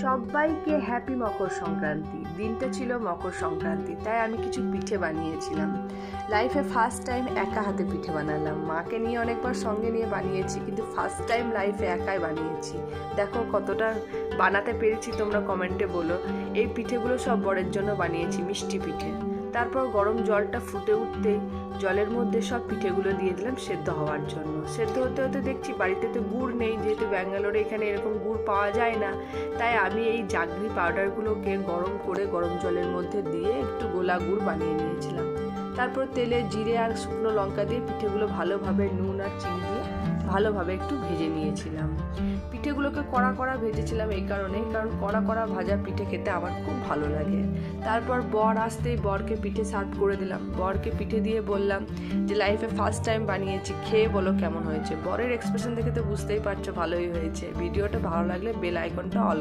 সবাইকে হ্যাপি মকর সংক্রান্তি। দিনটা ছিল মকর সংক্রান্তি, তাই আমি কিছু পিঠে বানিয়েছিলাম। লাইফে ফার্স্ট টাইম একা হাতে পিঠে বানালাম। মাকে নিয়ে অনেকবার সঙ্গে নিয়ে বানিয়েছি, কিন্তু ফার্স্ট টাইম লাইফে একাই বানিয়েছি। দেখো কতটা বানাতে পেরেছি, তোমরা কমেন্টে বলো। এই পিঠেগুলো সব বরের জন্য বানিয়েছি, মিষ্টি পিঠে। তারপর গরম জলটা ফুটে উঠতেই জলের মধ্যে সব পিঠেগুলো দিয়ে দিলাম সেদ্ধ হওয়ার জন্য। সেদ্ধ হতে হতে দেখছি বাড়িতে তো গুড় নেই, যেহেতু ব্যাঙ্গালোরে এখানে এরকম গুড় পাওয়া যায় না, তাই আমি এই জাগরি পাউডারগুলোকে গরম করে গরম জলের মধ্যে দিয়ে একটু গোলা গুড় বানিয়ে নিয়েছিলাম। তারপর তেলে জিরে আর শুকনো লঙ্কা দিয়ে পিঠেগুলো ভালোভাবে নুন আর চিনি দিয়ে ভালোভাবে একটু ভেজে নিয়েছিলাম। পিঠেগুলোকে কড়া কড়া ভেজেছিলাম এই কারণ কড়া কড়া ভাজা পিঠে খেতে আমার খুব ভালো লাগে। তারপর বর আসতেই বরকে পিঠে সার্ভ করে দিলাম। বরকে পিঠে দিয়ে বললাম যে লাইফে ফার্স্ট টাইম বানিয়েছি, খেয়ে বলো কেমন হয়েছে। বরের এক্সপ্রেশন দেখে তো বুঝতেই পারছো ভালোই হয়েছে। ভিডিওটা ভালো লাগলে বেল আইকনটা অল